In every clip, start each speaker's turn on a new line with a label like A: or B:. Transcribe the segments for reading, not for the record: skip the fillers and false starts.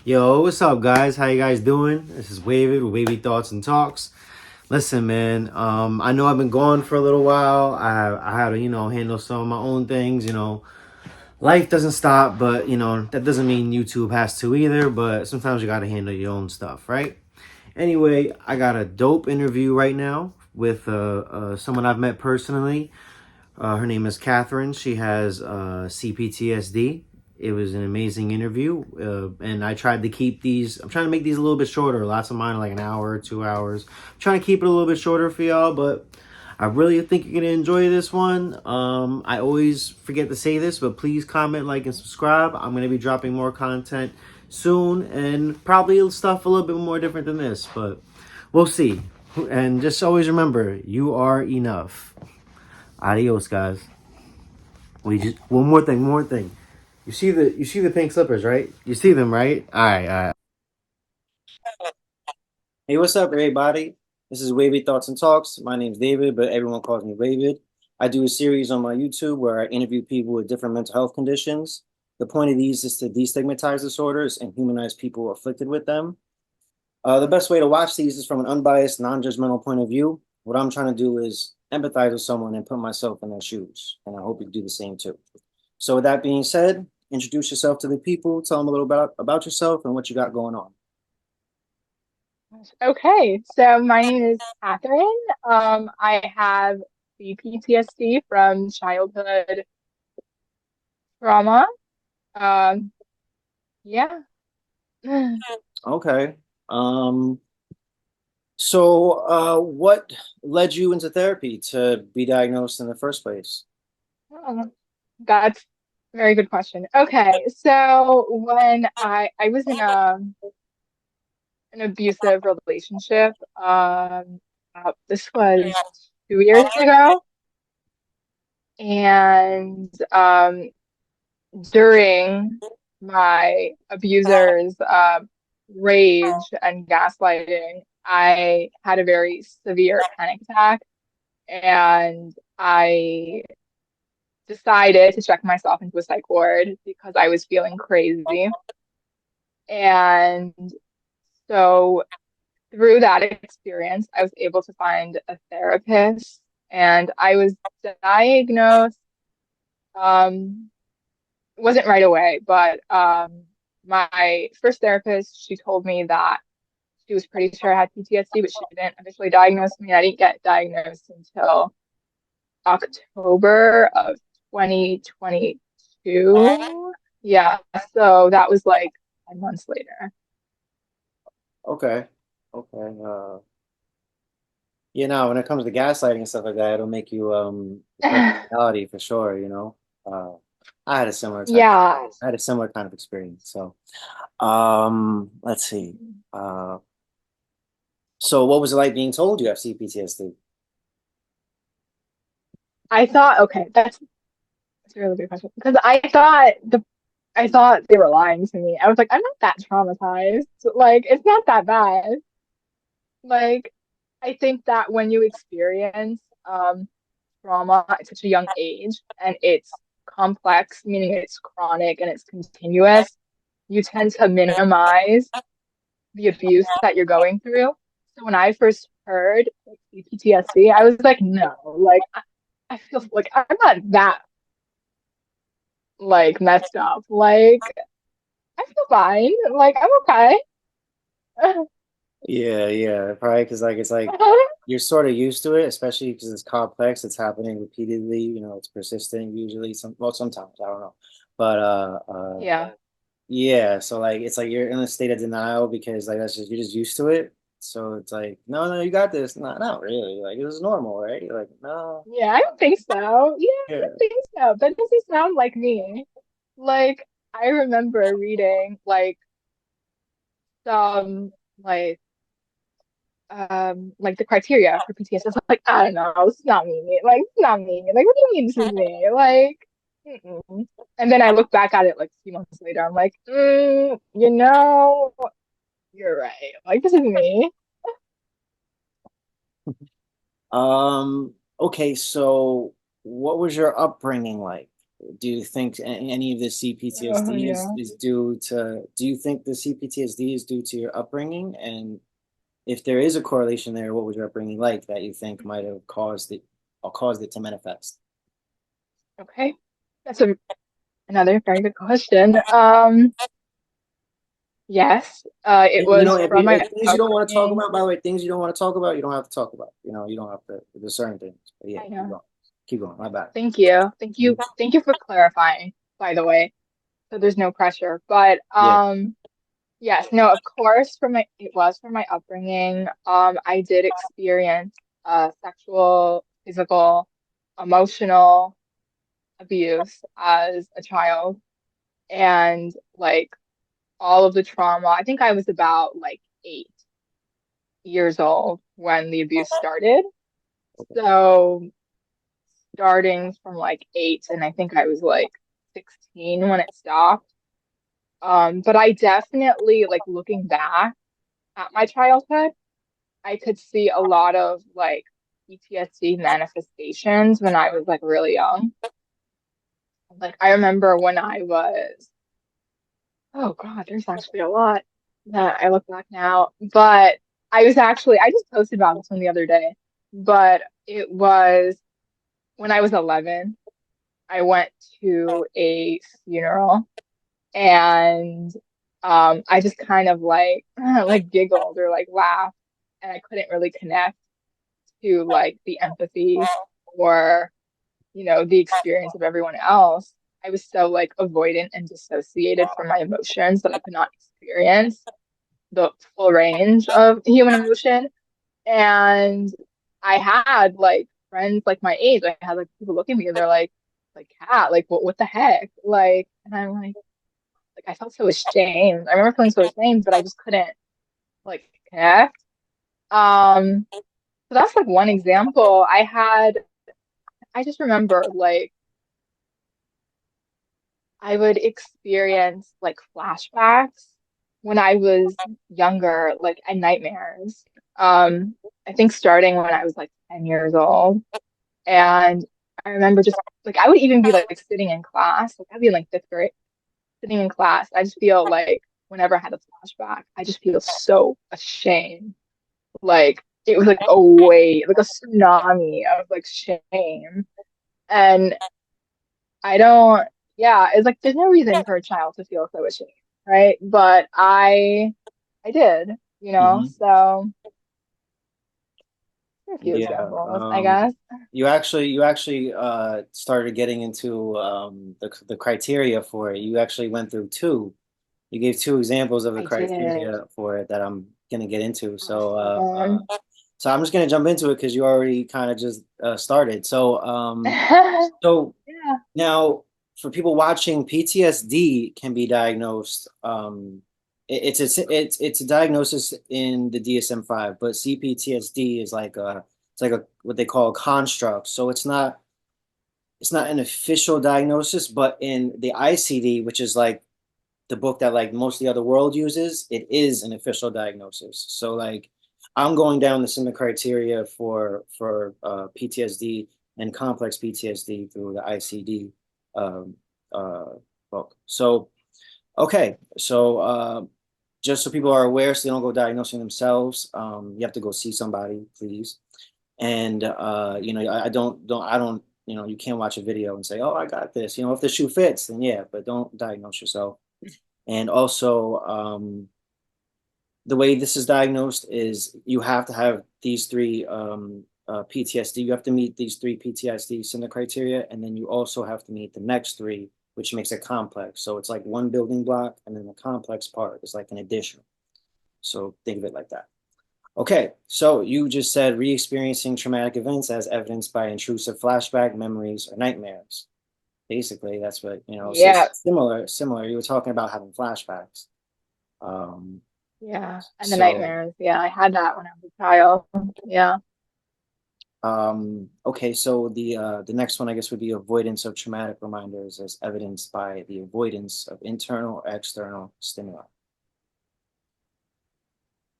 A: Yo, what's up, guys? How you guys doing? This is Wavid with Wavy Thoughts and Talks. Listen, man. I know I've been gone for a little while. I had to, handle some of my own things. Life doesn't stop, but that doesn't mean YouTube has to either. But sometimes you gotta handle your own stuff, right? Anyway, I got a dope interview right now with someone I've met personally. Her name is Katherine. She has CPTSD. It was an amazing interview, and I tried to keep these. I'm trying to make these a little bit shorter. Lots of mine are like an hour, 2 hours. I'm trying to keep it a little bit shorter for y'all, but I really think you're gonna enjoy this one. I always forget to say this, but please comment, like, and subscribe. I'm gonna be dropping more content soon, and probably stuff a little bit more different than this, but we'll see. And just always remember, you are enough. Adios, guys. We just one more thing. You see the pink slippers, right? You see them, right? All right. Hey, what's up, everybody? This is Wavy Thoughts and Talks. My name's David, but everyone calls me Wavid. I do a series on my YouTube where I interview people with different mental health conditions. The point of these is to destigmatize disorders and humanize people afflicted with them. The best way to watch these is from an unbiased, non-judgmental point of view. What I'm trying to do is empathize with someone and put myself in their shoes, and I hope you do the same too. So with that being said, introduce yourself to the people, tell them a little about yourself and what you got going on.
B: Okay, so my name is Katherine. I have CPTSD from childhood trauma. Um, yeah.
A: Okay. Um, what led you into therapy to be diagnosed in the first place?
B: Oh, that's a very good question. Okay, so when I was in an abusive relationship, this was 2 years ago, and during my abuser's rage and gaslighting, I had a very severe panic attack, and I decided to check myself into a psych ward because I was feeling crazy. And so through that experience, I was able to find a therapist, and I was diagnosed. Um, it wasn't right away, but my first therapist, she told me that she was pretty sure I had PTSD, but she didn't officially diagnose me. I didn't get diagnosed until October of 2022. Yeah, so that was like 10 months later.
A: Okay. Okay. When it comes to gaslighting and stuff like that, it'll make you personality for sure, Uh I had a similar type
B: Yeah.
A: I had a similar kind of experience. So let's see. Uh so what was it like being told you have CPTSD?
B: I thought, okay, that's a really good question because I thought they were lying to me. I was like, I'm not that traumatized. Like, it's not that bad. Like, I think that when you experience trauma at such a young age and it's complex, meaning it's chronic and it's continuous, you tend to minimize the abuse that you're going through. So when I first heard like PTSD, I was like, no, like I feel like I'm not that like messed up. Like I feel fine. Like I'm okay.
A: Yeah, probably because like it's like you're sort of used to it, especially because it's complex. It's happening repeatedly. It's persistent usually. Sometimes I don't know, but
B: Yeah.
A: yeah. So like it's like you're in a state of denial because like you're just used to it. So it's like no, you got this. Not really. Like it was normal, right? You're like no,
B: Yeah, I don't think so. Yeah, I
A: yeah.
B: don't think so. That doesn't sound like me. Like I remember reading some like like the criteria for PTSD. It's like, I don't know, it's not me. Like, it's not me. Like, what do you mean this is me? Like, mm-mm. And then I look back at it like a few months later. I'm like, you're right. Like, this is me.
A: Okay. So what was your upbringing like? do you think any of the
B: Oh,
A: CPTSD
B: yeah.
A: is due to, do you think the CPTSD is due to your upbringing? And if there is a correlation there, what was your upbringing like that you think might have caused it or caused it to manifest?
B: Okay. That's another very good question. Yes, it
A: And,
B: was from my
A: if things you don't want to talk
B: upbringing.
A: about, by the way, things you don't want to talk about, you don't have to talk about. You don't have to. There's certain things. But yeah,
B: I know.
A: keep going. My bad.
B: Thank you. Thank you. Thank you for clarifying, by the way. So there's no pressure. But
A: Yeah.
B: yes, no, of course from my it was from my upbringing. I did experience sexual, physical, emotional abuse as a child, and like all of the trauma. I think I was about like 8 years old when the abuse started. So starting from like 8, and I think I was like 16 when it stopped. But I definitely, like, looking back at my childhood, I could see a lot of like PTSD manifestations when I was like really young. Like I remember when I was, oh God, there's actually a lot that I look back now. But I just posted about this one the other day, but it was when I was 11, I went to a funeral, and I just kind of like like giggled or like laughed, and I couldn't really connect to like the empathy or the experience of everyone else. I was so like avoidant and dissociated from my emotions that I could not experience the full range of human emotion. And I had like friends like my age, I had like people look at me and they're like, Kat, like what the heck? Like, and I'm like I felt so ashamed. I remember feeling so ashamed, but I just couldn't like connect. Um, so that's like one example. I just remember like I would experience like flashbacks when I was younger, like and nightmares. I think starting when I was like 10 years old. And I remember just like I would even be like sitting in class, like I'd be in like 5th grade, sitting in class. I just feel like whenever I had a flashback, I just feel so ashamed. Like it was like a wave, like a tsunami of like shame. And I don't, yeah, it's like there's no reason for a child to feel so ashamed, right? But I did,
A: Hmm.
B: so a few
A: Yeah.
B: examples, I guess.
A: You actually started getting into the criteria for it. You actually went through two. You gave two examples of the
B: I did.
A: criteria for it that I'm gonna get into.
B: Awesome.
A: So I'm just gonna jump into it because you already kind of just started. So
B: Yeah.
A: now for people watching, PTSD can be diagnosed. It's a diagnosis in the DSM-5, but CPTSD is like a it's like a what they call a construct. So it's not an official diagnosis, but in the ICD, which is like the book that like most of the other world uses, it is an official diagnosis. So like I'm going down the similar criteria for PTSD and complex PTSD through the ICD um, uh, book. So okay, so just so people are aware, so they don't go diagnosing themselves, you have to go see somebody, please. And I don't you can't watch a video and say, oh, I got this. If the shoe fits, then yeah, but don't diagnose yourself. And also, the way this is diagnosed is you have to have these three PTSD. You have to meet these three PTSD symptom criteria, and then you also have to meet the next three, which makes it complex. So it's like one building block, and then the complex part is like an additional. So think of it like that. Okay, so you just said re-experiencing traumatic events as evidenced by intrusive flashback memories or nightmares. Basically, that's what,
B: Yeah.
A: similar. You were talking about having flashbacks. Um,
B: Yeah. And the
A: so,
B: nightmares. Yeah, I had that when I was a child. Yeah.
A: okay, so the next one I guess would be avoidance of traumatic reminders as evidenced by the avoidance of internal or external stimuli.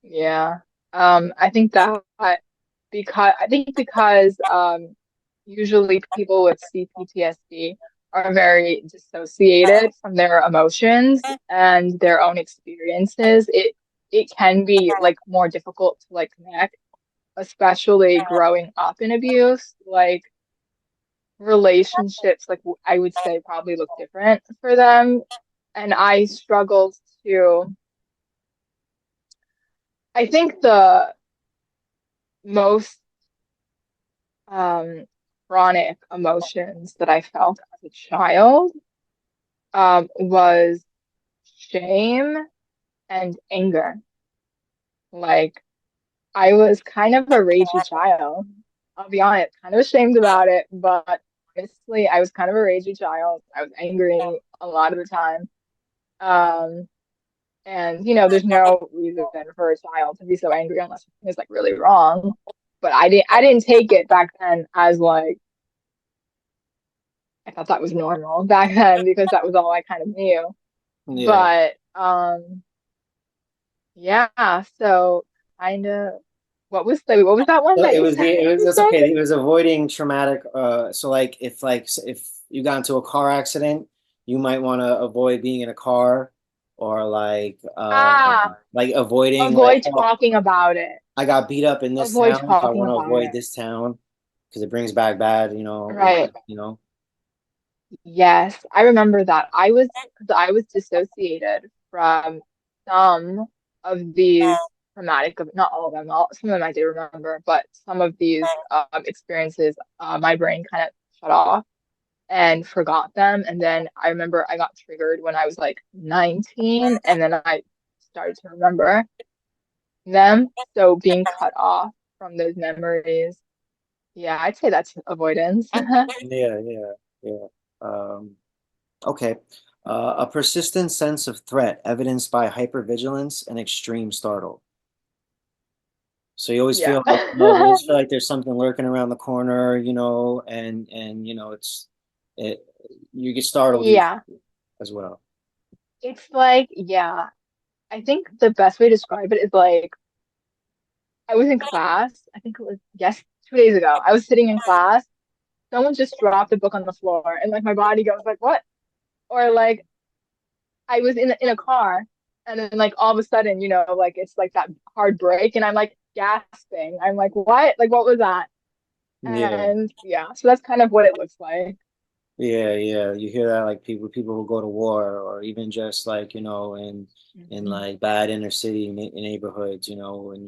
B: Yeah. I think that because usually people with CPTSD are very dissociated from their emotions and their own experiences, it can be like more difficult to like connect, especially growing up in abuse. Like relationships, like I would say, probably look different for them. And I struggled to, I think the most um, chronic emotions that I felt as a child was shame and anger. Like, I was kind of a ragey child. I'll be honest, kind of ashamed about it, but honestly, I was kind of a ragey child. I was angry a lot of the time. Um, and there's no reason for a child to be so angry unless something is like really wrong. But I didn't take it back then as like I thought that was normal back then because that was all I kind of knew.
A: Yeah.
B: But yeah, so kind of what was that one
A: So
B: that
A: it
B: you
A: was
B: said
A: it was
B: you
A: that's
B: said?
A: okay. It was avoiding traumatic. So like if you got into a car accident, you might want to avoid being in a car, or
B: Ah,
A: like avoiding like,
B: avoid
A: oh,
B: talking about it.
A: I got beat up in this
B: Avoid
A: town, so I
B: talking
A: want to
B: about
A: avoid
B: it.
A: this town because it brings back bad,
B: Right.
A: you know.
B: Yes, I remember that. Because I was dissociated from some of these traumatic, not all of them, some of them I do remember, but some of these experiences, my brain kind of shut off and forgot them. And then I remember I got triggered when I was like 19, and then I started to remember them. So being cut off from those memories, yeah, I'd say that's avoidance.
A: Yeah, yeah, yeah. Um, okay. A persistent sense of threat evidenced by hypervigilance and extreme startle. So you always
B: Yeah.
A: feel like, you always feel like there's something lurking around the corner, and it you get startled easily
B: Yeah.
A: as well.
B: It's like, yeah, I think the best way to describe it is like I was in class. I think it was, yes, 2 days ago. I was sitting in class. Someone just dropped a book on the floor, and like my body goes like, what? Or like I was in a car, and then like all of a sudden, like it's like that hard break, and I'm like gasping. I'm like, what? Like, what was that?
A: Yeah,
B: And yeah, so that's kind of what it looks like.
A: yeah, yeah. You hear that like people who go to war, or even just like in
B: Mhm.
A: like bad inner city neighborhoods, and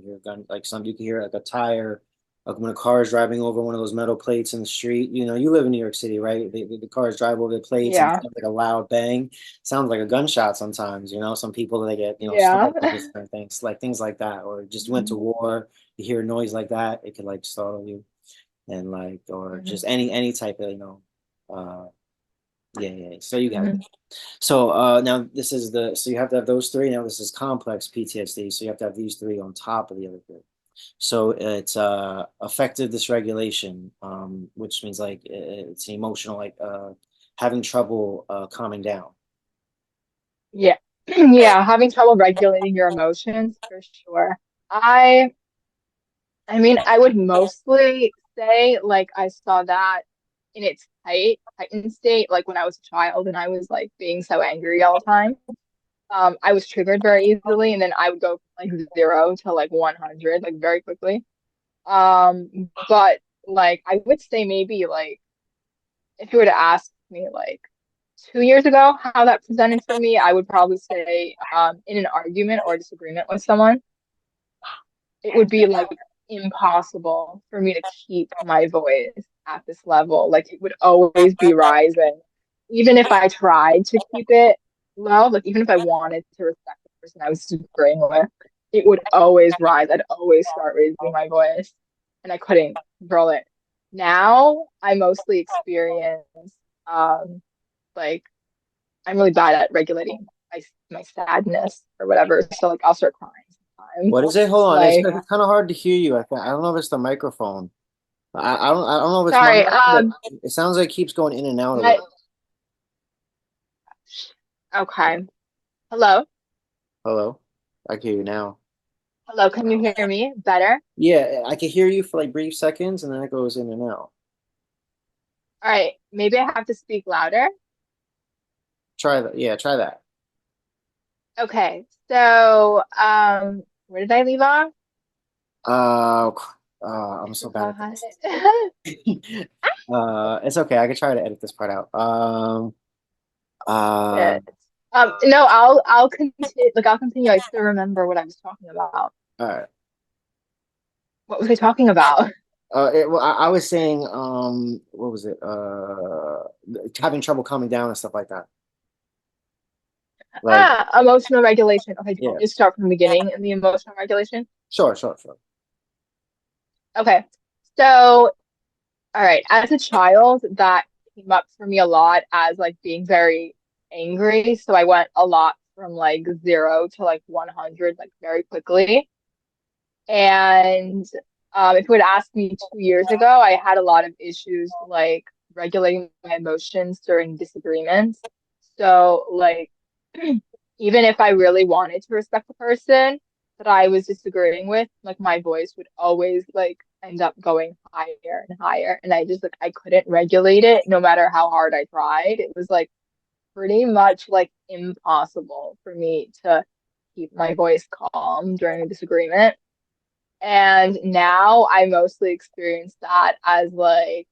A: you're gonna like some you can hear like a tire, like when a car is driving over one of those metal plates in the street. You live in New York City, right? The cars drive over the plates and it
B: Yeah.
A: sounds like a loud bang. Sounds like a gunshot sometimes. Some people they get
B: Yeah.
A: startled with certain things like that, or just went to
B: Mhm.
A: war. You hear a noise like that, it could like startle you, and like or
B: Mhm.
A: just any type of uh yeah, yeah. So you got it.
B: Mhm.
A: So now this is so you have to have those three. Now this is complex PTSD. So you have to have these three on top of the other three. So it's affective dysregulation, which means like it's emotional, like having trouble calming down.
B: Yeah. Yeah, having trouble regulating your emotions for sure. I I mean, I would mostly say like I saw that in its heightened state, like when I was a child and I was like being so angry all the time. I was triggered very easily, and then I would go from like 0 to like 100 like very quickly. But like I would say maybe like if you were to ask me like 2 years ago how that presented for me, I would probably say in an argument or disagreement with someone, it would be like impossible for me to keep my voice at this level. Like it would always be rising. Even if I tried to keep it low, like even if I wanted to respect the person I was disagreeing with, it would always rise. I'd always start raising my voice and I couldn't control it. Now I mostly experience um like I'm really bad at regulating my sadness or whatever. So like I'll start crying sometimes.
A: What is it? Hold on, it's
B: Like
A: kind of hard to hear you. I don't know if it's the microphone. I don't know if it's
B: sorry,
A: mine, but it sounds like it keeps going in and out a
B: my
A: little.
B: okay. Hello?
A: Hello, I can hear you now.
B: Hello, can you hear me better?
A: Yeah, I can hear you for like brief seconds, and then it goes in and out.
B: All right, maybe I have to speak louder.
A: Try that. Yeah, try that.
B: Okay, so where did I leave off?
A: Uh,
B: I
A: I'm so bad
B: forgot
A: at
B: how
A: this.
B: to.
A: It's okay. I can try to edit this part out. Uh,
B: Shit. No, I'll continue. Like I'll continue. I still remember what I was talking about.
A: all right.
B: What was I talking about?
A: Well, I was saying, what was it? Having trouble calming down and stuff like that. Like,
B: Emotional regulation. Okay, do you want
A: yeah,
B: me to start from the beginning in the emotional regulation?
A: sure, sure, sure.
B: Okay, so all right, as a child, that came up for me a lot as like being very angry. So I went a lot from like 0 to like 100 like very quickly. And if you would ask me 2 years ago, I had a lot of issues like regulating my emotions during disagreements. So, like, even if I really wanted to respect the person that I was disagreeing with, like, my voice would always like end up going higher and higher. And I just like, I couldn't regulate it no matter how hard I tried. It was like pretty much like impossible for me to keep my voice calm during a disagreement. And now I mostly experience that as like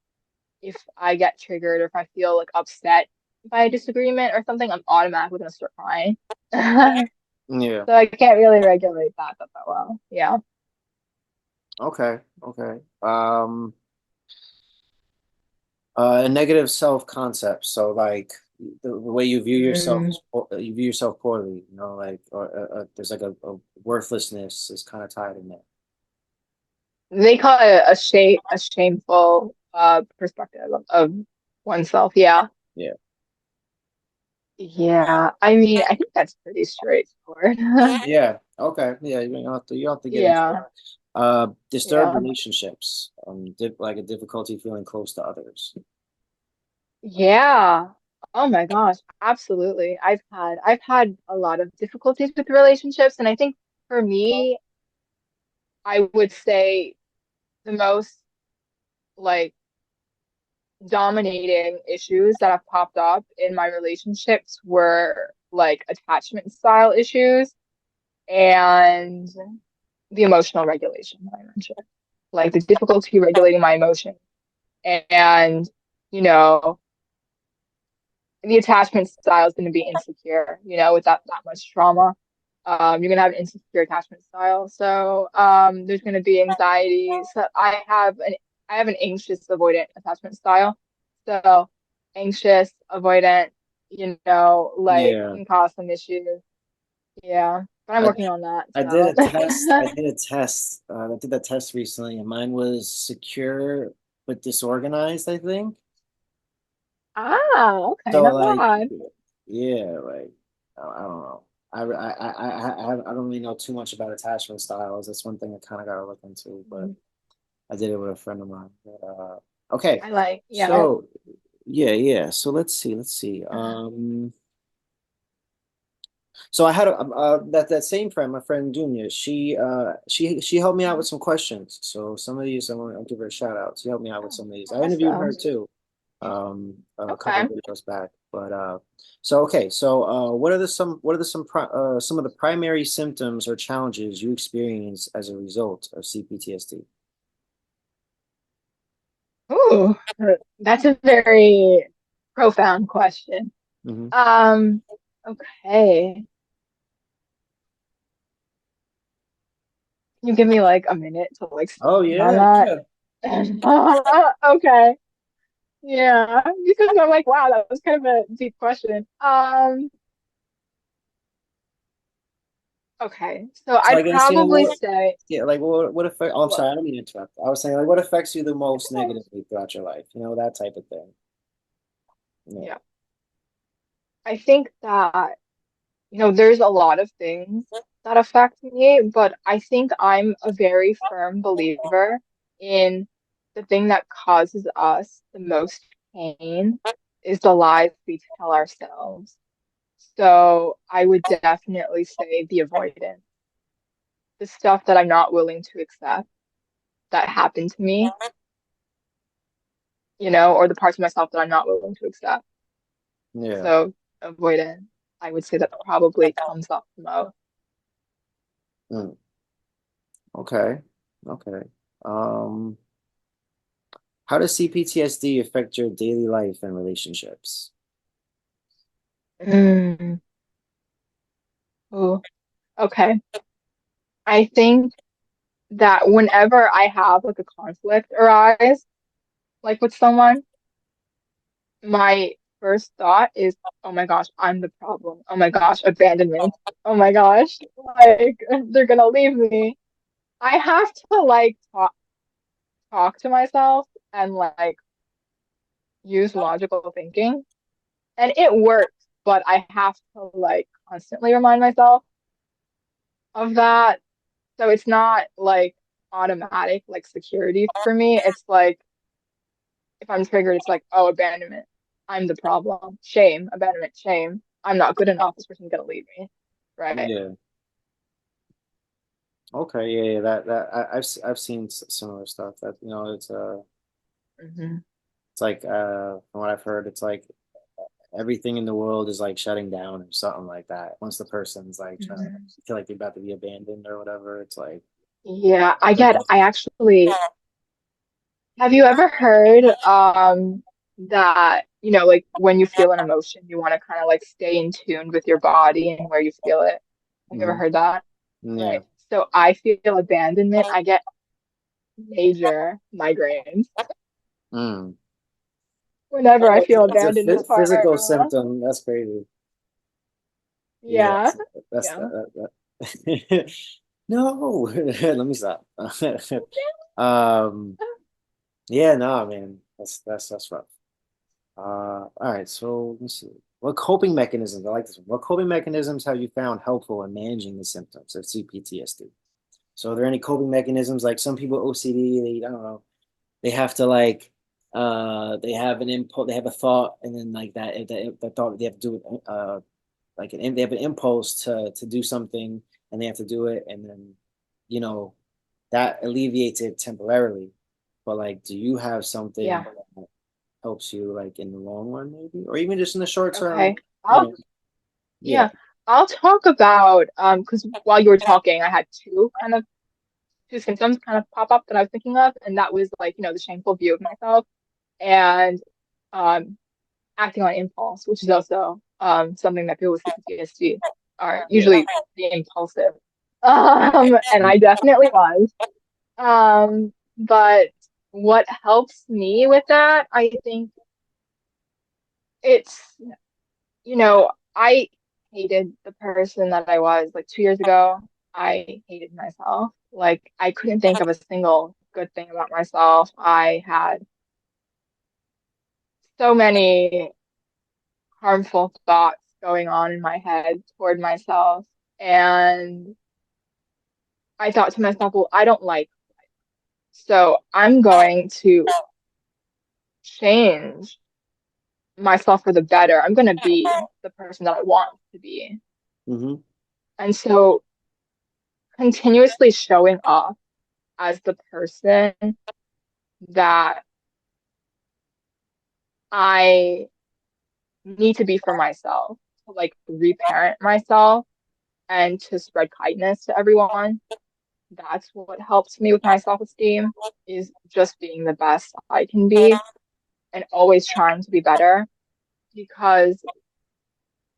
B: if I get triggered or if I feel like upset by a disagreement or something, I'm automatically gonna start crying.
A: Yeah.
B: So I can't really regulate that well. Yeah.
A: Okay. Okay. A negative self-concept. So like the way you view yourself
B: Mm.
A: is you view yourself poorly, you know, like or there's like a worthlessness is kind of tied in there.
B: They call it a shameful perspective of oneself. Yeah.
A: Yeah.
B: Yeah. I mean, I think that's pretty straightforward.
A: Yeah. Okay. Yeah, you don't have to get into it.
B: Yeah.
A: Disturbed
B: Yeah.
A: relationships, like a difficulty feeling close to others.
B: Yeah. Oh my gosh, absolutely. I've had a lot of difficulties with relationships, and I think for me, I would say the most like dominating issues that have popped up in my relationships were like attachment style issues and the emotional regulation that I mentioned. Like the difficulty regulating my emotions and you know the attachment style is going to be insecure, with that much trauma. You're going to have an insecure attachment style. So there's going to be anxiety. So I have an anxious avoidant attachment style. So anxious, avoidant, like
A: Yeah.
B: can cause some issues. Yeah, but I'm
A: I
B: working on that.
A: I did
B: So
A: a test. I did a test. I did that test recently, and mine was secure but disorganized, I think.
B: okay,
A: So
B: not
A: like,
B: bad.
A: yeah, like I don't know. I don't really know too much about attachment styles. That's one thing I kind of got to look into, but
B: Mm,
A: I did it with a friend of mine. Okay,
B: I like, yeah.
A: so yeah, yeah. So let's see. So I had that same friend, my friend Dunya. She helped me out with some questions. So some of these, I'll give her a shout out. She helped me out with some of these. I interviewed her
B: Awesome.
A: too, a couple
B: Okay.
A: of videos back. But so okay, so some of the primary symptoms or challenges you experience as a result of CPTSD?
B: Ooh, that's a very profound question.
A: Hmm.
B: Um, okay. Can you give me like a minute to like
A: Oh
B: think on
A: yeah,
B: that?
A: yeah.
B: Okay. Yeah, because I'm like, wow, that was kind of a deep question. Okay. So
A: So I
B: I'd
A: guess
B: probably say,
A: yeah, like what affect? Oh, I'm
B: what?
A: sorry, I don't mean to interrupt. I was saying like what affects you the most negatively throughout your life? You know, that type of thing. Yeah.
B: Yeah. I think that, there's a lot of things that affect me, but I think I'm a very firm believer in the thing that causes us the most pain is the lies we tell ourselves. So I would definitely say the avoidance, the stuff that I'm not willing to accept that happened to me. or the parts of myself that I'm not willing to accept.
A: Yeah.
B: So avoidance, I would say that probably comes up the most.
A: Mm. Okay. Okay. Um, how does CPTSD affect your daily life and relationships?
B: Mm. Oh, okay. I think that whenever I have like a conflict arise, like with someone, my first thought is, oh my gosh, I'm the problem. Oh my gosh, abandonment. Oh my gosh, like they're gonna leave me. I have to like talk to myself and like use logical thinking. And it works, but I have to like constantly remind myself of that. So it's not like automatic like security for me. It's like if I'm triggered, it's like, oh, abandonment. I'm the problem. Shame, abandonment, shame. I'm not good enough. This person's gonna leave me. Right.
A: Yeah. Okay. Yeah. Yeah. I've seen similar stuff. That
B: Hmm.
A: it's like from what I've heard, it's like everything in the world is like shutting down or something like that. Once the person's like trying to
B: Hmm.
A: feel like they're about to be abandoned or whatever, it's like
B: Yeah, I actually, have you ever heard that, like when you feel an emotion, you want to kind of like stay in tune with your body and where you feel it? Have you ever
A: mhm.
B: heard that?
A: Yeah.
B: Right. So I feel abandonment. I get major migraines
A: Mm.
B: whenever I feel
A: It's a
B: abandoned as
A: physical
B: partner.
A: symptom. That's crazy. Yeah,
B: Yeah.
A: that's
B: Yeah.
A: that. No, let me stop. Um, yeah, no, man, that's rough. All right, so let me see. What coping mechanisms? I like this one. What coping mechanisms have you found helpful in managing the symptoms of CPTSD? So, are there any coping mechanisms like some people OCD? They I don't know. They have to like they have an impulse, they have a thought, and then like that thought they have to do it like they have an impulse to do something and they have to do it and then you know that alleviates it temporarily, but like do you have something
B: Yeah.
A: that helps you like in the long run maybe or even just in the short term,
B: Okay.
A: you
B: I'll
A: know? Yeah.
B: yeah. I'll talk about because while you were talking, I had two symptoms kind of pop up that I was thinking of, and that was like, the shameful view of myself and um acting on impulse, which is also something that people with CPTSD are
A: Yeah.
B: usually the impulsive. And I definitely was. But what helps me with that, I think it's, I hated the person that I was like 2 years ago. I hated myself. Like I couldn't think of a single good thing about myself. I had so many harmful thoughts going on in my head toward myself. And I thought to myself, well, I don't like, so I'm going to change myself for the better. I'm going to be the person that I want to be.
A: Mm-hmm.
B: And so continuously showing up as the person that I need to be for myself, to like reparent myself and to spread kindness to everyone. That's what helps me with my self-esteem is just being the best I can be and always trying to be better because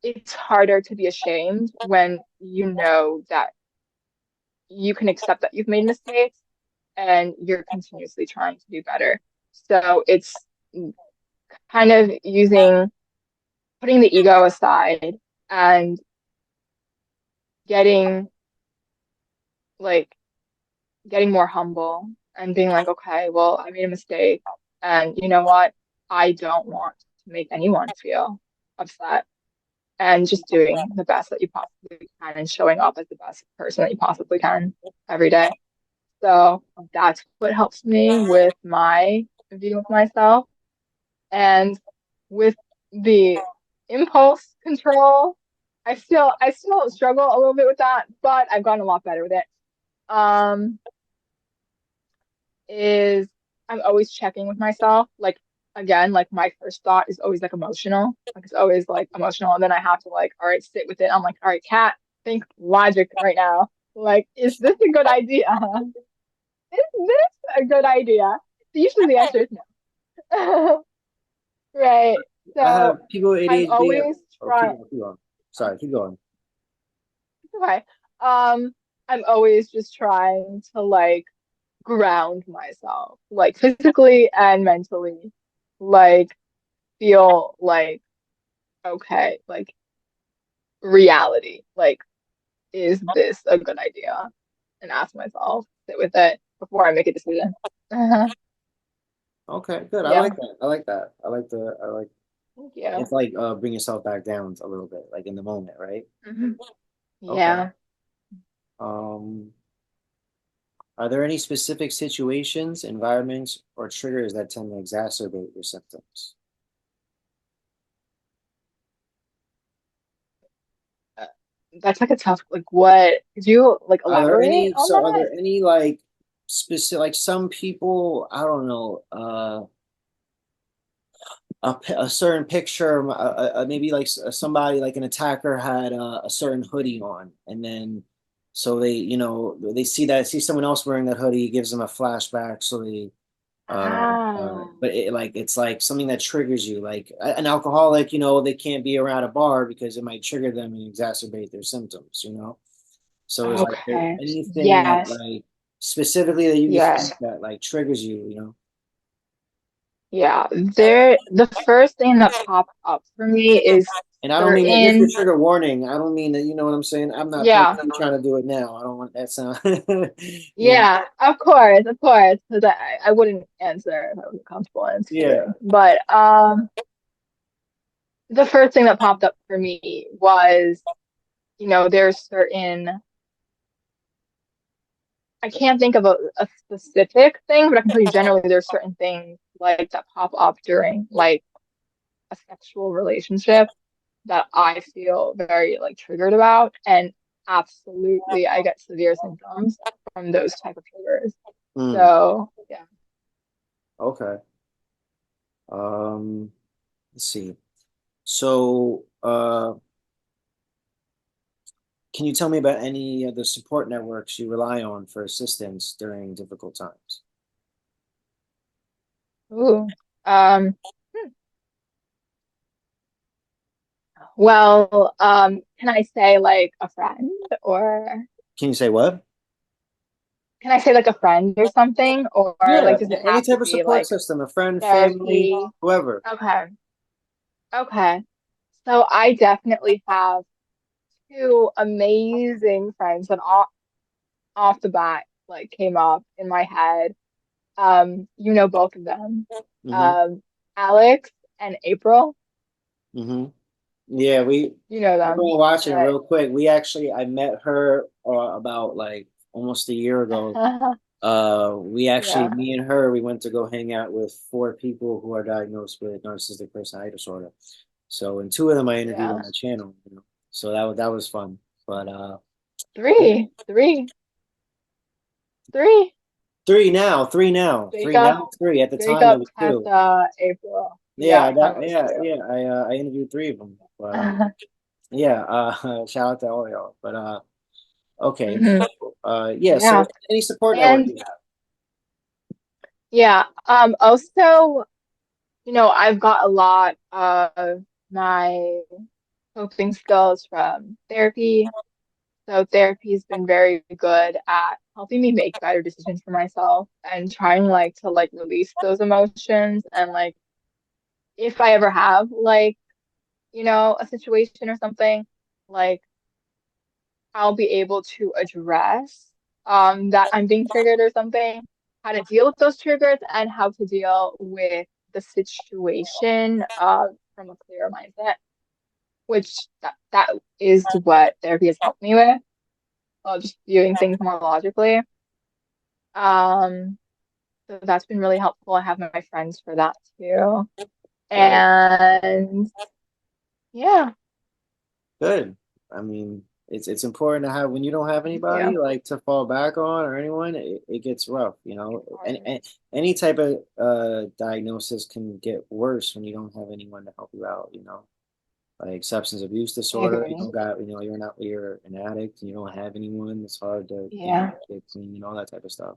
B: it's harder to be ashamed when you know that you can accept that you've made mistakes and you're continuously trying to do better. So it's kind of putting the ego aside and getting like getting more humble and being like, okay, well, I made a mistake. And you know what? I don't want to make anyone feel upset. And just doing the best that you possibly can and showing up as the best person that you possibly can every day. So that's what helps me with my view of myself. And with the impulse control, I still struggle a little bit with that, but I've gotten a lot better with it. Um, is I'm always checking with myself. Like again, like my first thought is always like emotional. Like it's always like emotional. And then I have to like, all right, sit with it. I'm like, all right, Kat, think logic right now. Like, is this a good idea? Is this a good idea? So usually the answer is no. Right.
A: I have
B: So
A: people with
B: I'm
A: ADHD.
B: always
A: Oh,
B: trying.
A: keep going. Sorry, keep going.
B: Okay. I'm always just trying to like ground myself, like physically and mentally, like feel like okay, like reality. Like, is this a good idea? And ask myself, sit with it before I make a decision.
A: Okay, good. I
B: Yeah.
A: like that. I like that. I like
B: Thank you.
A: it's like bring yourself back down a little bit, like in the moment, right?
B: Mhm.
A: Okay.
B: Yeah.
A: Um, are there any specific situations, environments, or triggers that tend to exacerbate your symptoms?
B: Uh, That's like a tough, like what, could you like elaborate on
A: Are
B: that?
A: there any like specific like some people, I don't know, a certain picture, maybe like somebody like an attacker had a certain hoodie on, and then so they, they see someone else wearing that hoodie, it gives them a flashback, so they
B: Ah,
A: but it's like something that triggers you, like an alcoholic, they can't be around a bar because it might trigger them and exacerbate their symptoms. So is like there
B: okay.
A: anything that
B: Yes.
A: like specifically that you can
B: Yes.
A: think that like triggers you?
B: Yeah. The first thing that popped up for me is
A: And I don't mean that, just a
B: certain,
A: trigger warning. I don't mean that, you know what I'm saying? I'm not
B: yeah.
A: purposely trying to do it now. I don't want that sound.
B: Yeah, of course, because I wouldn't answer if I wasn't comfortable
A: Yeah.
B: answering. But the first thing that popped up for me was, there's certain, I can't think of a specific thing, but I can tell you generally there's certain things like that pop up during like a sexual relationship that I feel very like triggered about, and absolutely I get severe symptoms from those type of triggers.
A: Mm,
B: So yeah.
A: okay. Um, let's see. So, can you tell me about any of the support networks you rely on for assistance during difficult times?
B: Ooh. Hmm. Well, can I say like a friend or
A: Can you say what?
B: can I say like a friend or something? Or
A: Yeah,
B: like does it
A: any
B: have to
A: type of
B: be
A: support
B: like
A: system, a friend, family,
B: therapy?
A: whoever.
B: Okay. Okay. So I definitely have two amazing friends that off the bat like came up in my head. You know both of them.
A: Mm-hmm.
B: Um, Alex and April.
A: Mm-hmm. Yeah,
B: You know
A: I'm
B: them,
A: gonna watch it
B: right?
A: real quick. I met her about like almost a year ago.
B: Yeah.
A: Me and her, we went to go hang out with four people who are diagnosed with narcissistic personality disorder. So, and two of them I interviewed on
B: Yeah.
A: my channel. So that was fun. But yeah,
B: Three, three, three.
A: three
B: Big up,
A: now, three. At the
B: big
A: time, it
B: up
A: was two.
B: Tessa, April. Yeah,
A: Yeah,
B: at the time it was
A: yeah. I interviewed three of them. But
B: two.
A: yeah, shout out to all y'all. But okay,
B: Hmm.
A: yeah. So
B: Yeah.
A: any support network
B: And
A: you have?
B: yeah, also, I've got a lot of my coping skills from therapy. So therapy's been very good at helping me make better decisions for myself and trying like to like release those emotions and like if I ever have like, a situation or something, like I'll be able to address that I'm being triggered or something, how to deal with those triggers and how to deal with the situation from a clearer mindset, which that is what therapy has helped me with, just viewing things more logically. Um, so that's been really helpful. I have my friends for that too.
A: Good,
B: And yeah,
A: good. I mean. It's important to have when you don't have
B: Yeah.
A: anybody like to fall back on or anyone. It gets rough, you know.
B: Hard.
A: And any type of diagnosis can get worse when you don't have anyone to help you out, you know. Like substance abuse
B: I
A: disorder, you
B: agree.
A: don't got, you know, you're an addict and you don't have anyone. It's hard to, you know,
B: Yeah.
A: get clean, you know, that type of stuff.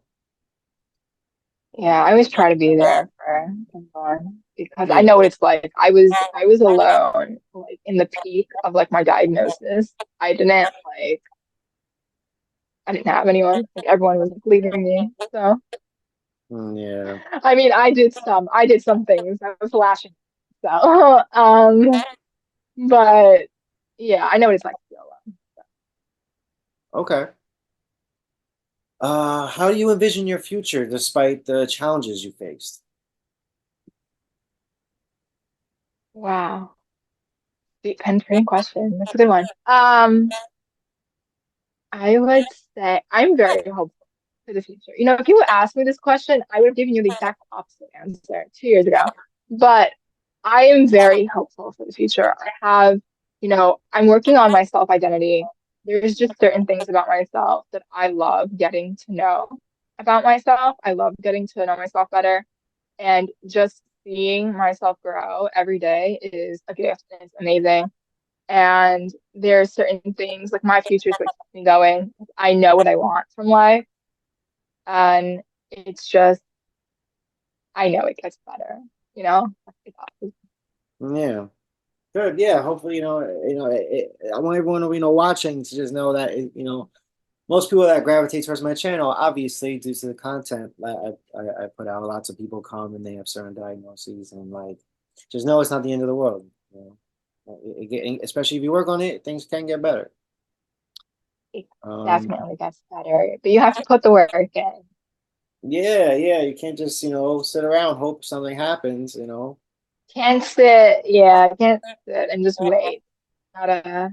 B: Yeah, I always try to be there for everyone because I
A: Yeah.
B: know what it's like. I was alone like in the peak of like my diagnosis. I didn't like I didn't have anyone. Like everyone was like, leaving me. So
A: Yeah.
B: I mean I did some things. I was lashing. So but yeah, I know what it's like to feel alone.
A: Okay. How do you envision your future despite the challenges you faced?
B: Wow. Deep penetrating question. That's a good one. I would say I'm very hopeful for the future. You know, if you would ask me this question, I would have given you the exact opposite answer 2 years ago. But I am very hopeful for the future. I have, you know, I'm working on my self-identity. There's just certain things about myself that I love getting to know about myself. I love getting to know myself better. And just seeing myself grow every day is a gift and it's amazing. And there are certain things like my future is what keeps me going. I know what I want from life, and it's just I know it gets better. You know,
A: Yeah. Good. Yeah. Hopefully, I want everyone to, watching to just know that, most people that gravitate towards my channel, obviously, due to the content that I put out, lots of people come and they have certain diagnoses, and like, just know it's not the end of the world. You especially if you work on it, things can get better.
B: it
A: Um,
B: definitely gets better, but you have to put the work in.
A: yeah, yeah, you can't just, sit around hope something happens.
B: Can't sit, yeah, can't sit and just wait. Gotta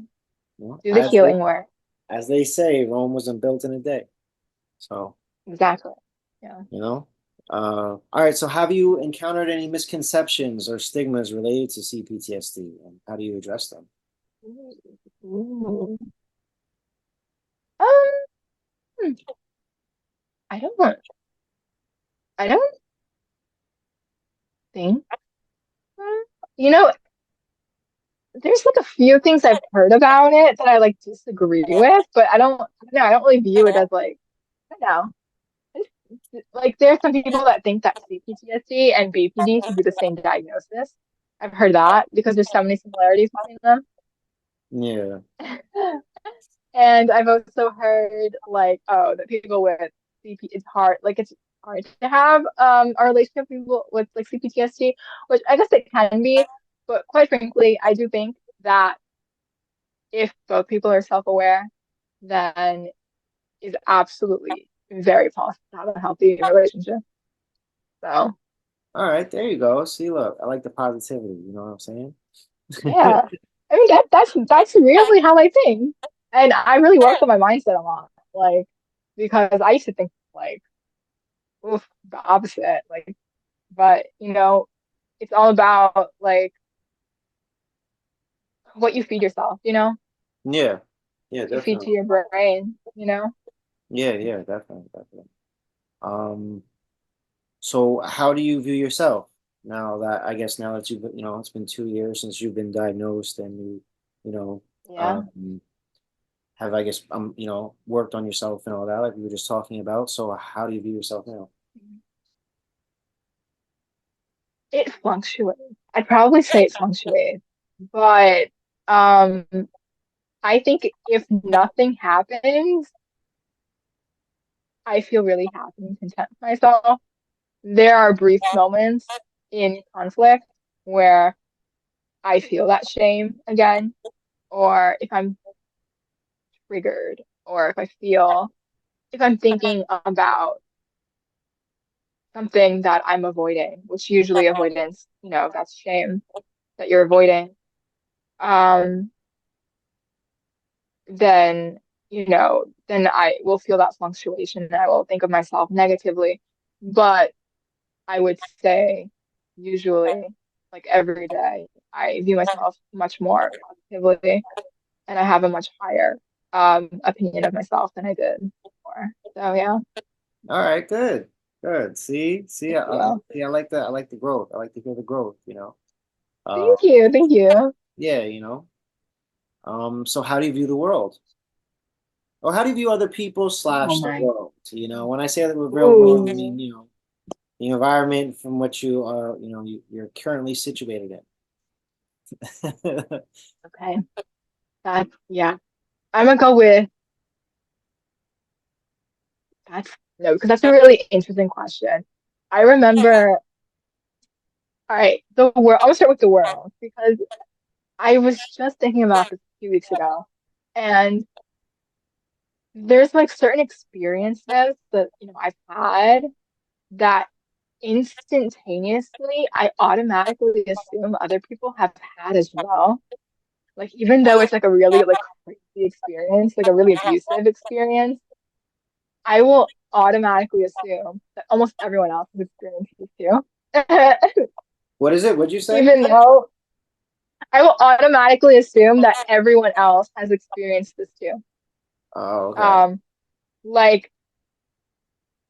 A: You know,
B: do the
A: as they
B: healing work.
A: as they say, Rome wasn't built in a day. So.
B: Exactly. Yeah.
A: you know all right, so have you encountered any misconceptions or stigmas related to CPTSD, and how do you address them?
B: Ooh. Um, hmm, I don't, I don't think. You know, there's like a few things I've heard about it that I like disagree with, but I don't really view it as like, I don't know. Like there's some people that think that CPTSD and BPD should be the same diagnosis. I've heard that because there's so many similarities between them.
A: Yeah.
B: And I've also heard like, oh, that people with CP it's hard to have a relationship with people with like CPTSD, which I guess it can be, but quite frankly, I do think that if both people are self-aware, then is absolutely very possible to have a healthy relationship. So,
A: All right, there you go. See, look, I like the positivity, you know what I'm saying?
B: yeah. I mean that's really how I think. And I really work on my mindset a lot. Like because I used to think like oof, the opposite. Like but you know, it's all about like what you feed yourself, you know?
A: Yeah, yeah,
B: What you feed
A: definitely.
B: to your brain, you know?
A: Yeah, yeah, definitely, definitely. um so how do you view yourself now that, I guess, now that it's been 2 years since you've been diagnosed, and you know
B: Yeah.
A: um have, I guess, worked on yourself and all that, like we were just talking about. So how do you view yourself now?
B: It fluctuates. I'd probably say it fluctuates. But um I think if nothing happens, I feel really happy and content with myself. There are brief moments in conflict where I feel that shame again, or if I'm triggered, or if I'm thinking about something that I'm avoiding, which usually avoidance, you know, that's shame that you're avoiding. Um, then then I will feel that fluctuation and I will think of myself negatively. But I would say usually, like every day, I view myself much more positively and I have a much higher opinion of myself than I did before. So yeah,
A: All right, good, good. See,
B: thank you.
A: see, I like that. I like the growth. I like to hear the growth. Uh,
B: Thank you. Thank you.
A: yeah, So how do you view the world? Or how do you view other people
B: Oh
A: slash the
B: my.
A: world? When I say the real world, I mean,
B: Ooh.
A: the environment from which you are, you're currently situated in.
B: Okay. That's yeah. I'm gonna go with that's no, because that's a really interesting question. I remember, all right, the world, I'm gonna start with the world because I was just thinking about this a few weeks ago. And there's like certain experiences that, I've had that instantaneously I automatically assume other people have had as well. Like even though it's like a really like crazy experience, like a really abusive experience, I will automatically assume that almost everyone else has experienced this too.
A: What is it? What'd you say?
B: Even though I will automatically assume that everyone else has experienced this too.
A: Oh, okay.
B: Um, like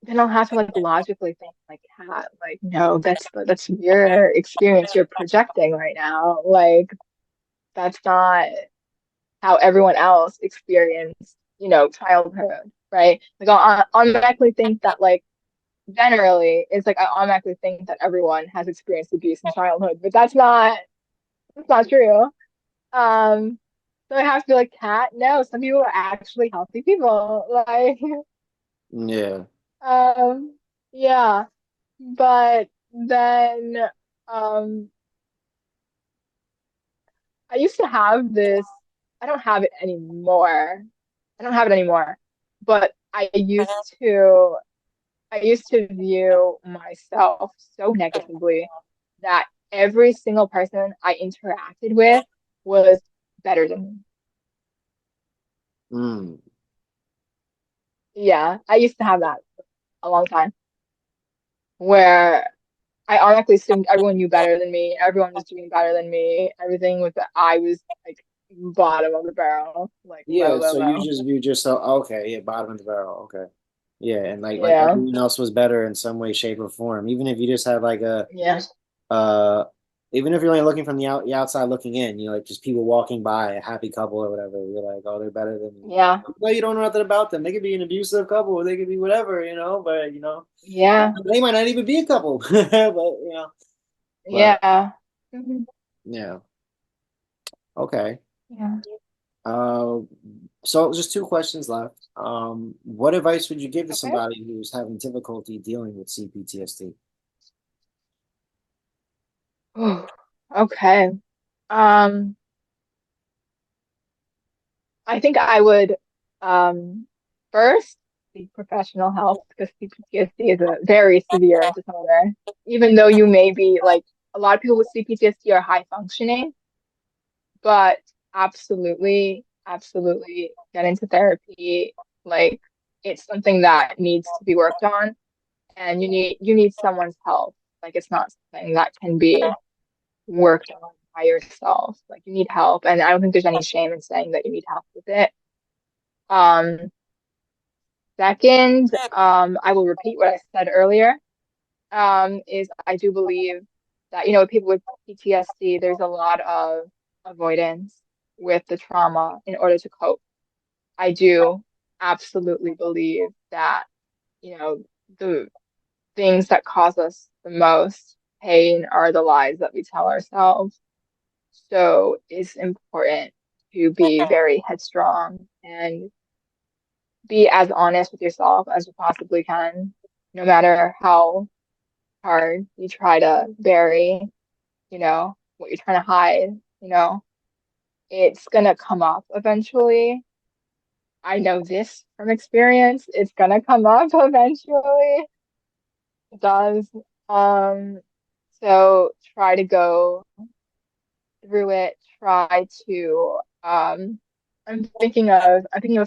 B: then I'll have to like logically think like, yeah, like no, that's your experience you're projecting right now. Like that's not how everyone else experienced, childhood, right? Like I'll automatically think that like generally it's like I automatically think that everyone has experienced abuse in childhood, but that's not true. Um, so I have to be like, Cat, no, some people are actually healthy people. Like,
A: Yeah.
B: um, yeah. But then um I used to have this, I don't have it anymore. I don't have it anymore. But I used to view myself so negatively that every single person I interacted with was better than me.
A: Mm.
B: Yeah, I used to have that a long time where I automatically assumed everyone knew better than me, everyone was doing better than me, everything was that I was like bottom of the barrel, like low,
A: Yeah,
B: low,
A: so you
B: low.
A: just viewed yourself, okay, yeah, bottom of the barrel, okay. Yeah, and like
B: Yeah,
A: everyone else was better in some way, shape, or form. Even if you just had like
B: yeah,
A: uh even if you're only looking from the outside looking in, like just people walking by, a happy couple or whatever, you're like, oh, they're better than me.
B: yeah,
A: Well, you don't know nothing about them. They could be an abusive couple, or they could be whatever, but
B: yeah,
A: they might not even be a couple. But
B: yeah. Mhm.
A: yeah, okay.
B: Yeah.
A: Uh, so just two questions left. What advice would you give to
B: Okay.
A: somebody who's having difficulty dealing with CPTSD?
B: Ooh, okay. Um, I think I would first seek professional help because CPTSD is a very severe disorder. Even though you may be like a lot of people with CPTSD are high functioning, but absolutely, absolutely get into therapy. Like it's something that needs to be worked on, and you need someone's help. Like it's not something that can be worked on by yourself. Like you need help, and I don't think there's any shame in saying that you need help with it. Um, Second, I will repeat what I said earlier. Is I do believe that, with people with PTSD, there's a lot of avoidance with the trauma in order to cope. I do absolutely believe that, the things that cause us the most pain are the lies that we tell ourselves. So it's important to be very headstrong and be as honest with yourself as you possibly can, no matter how hard you try to bury, what you're trying to hide, it's gonna come up eventually. I know this from experience. It's gonna come up eventually. It does. Um, so try to go through it. Try to I'm thinking of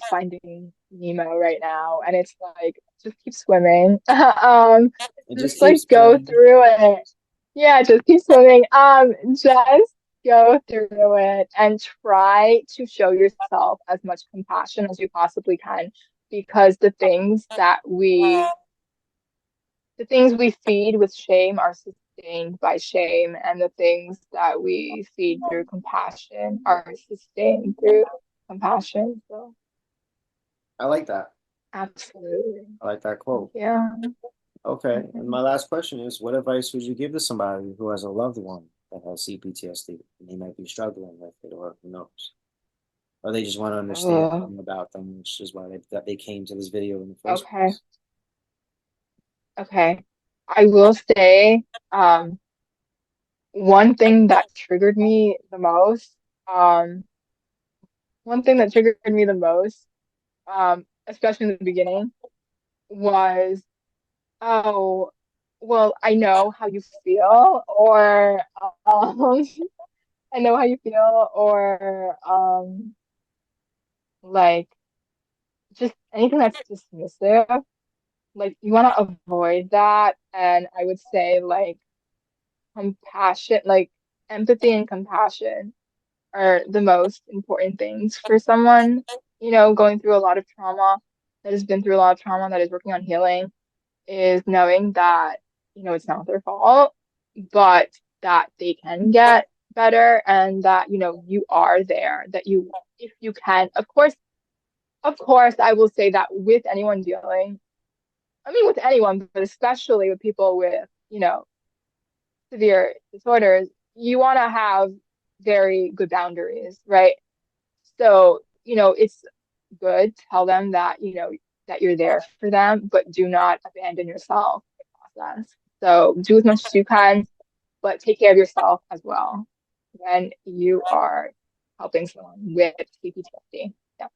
B: Finding Nemo right now, and it's like just keep swimming.
A: It just
B: Just like
A: keeps
B: go
A: going.
B: through it. Yeah, just keep swimming. Just go through it and try to show yourself as much compassion as you possibly can, because the things we feed with shame are sustained by shame, and the things that we feed through compassion are sustained through compassion. So
A: I like that.
B: absolutely.
A: I like that quote.
B: Yeah.
A: Okay. And
B: Mhm.
A: my last question is, what advice would you give to somebody who has a loved one that has CPTSD and they might be struggling with it, or who knows? Or they just want to understand
B: Oh,
A: more about them, which is why they came to this video in the first
B: okay.
A: place.
B: Okay. I will say, one thing that triggered me the most, um, one thing that triggered me the most, especially in the beginning, was, oh, well, I know how you feel, or I know how you feel, or like just anything that's dismissive. Like you want to avoid that, and I would say like compassion, like empathy and compassion are the most important things for someone, going through a lot of trauma, that has been through a lot of trauma, that is working on healing, is knowing that, it's not their fault, but that they can get better, and that, you are there, that you, if you can, of course, I will say that with anyone dealing, I mean, with anyone, but especially with people with, severe disorders, you want to have very good boundaries, right? So, it's good. Tell them that, that you're there for them, but do not abandon yourself in the process. So do as much as you can, but take care of yourself as well when you are helping someone with CPTSD. Yeah.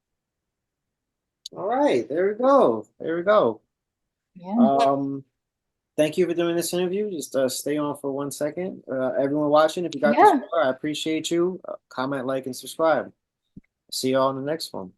A: All right, there we go. There we go.
B: Yeah.
A: Um, Thank you for doing this interview. Just stay on for 1 second. Everyone watching, if you got this
B: Yeah.
A: far, I appreciate you. Comment, like, and subscribe. See y'all in the next one.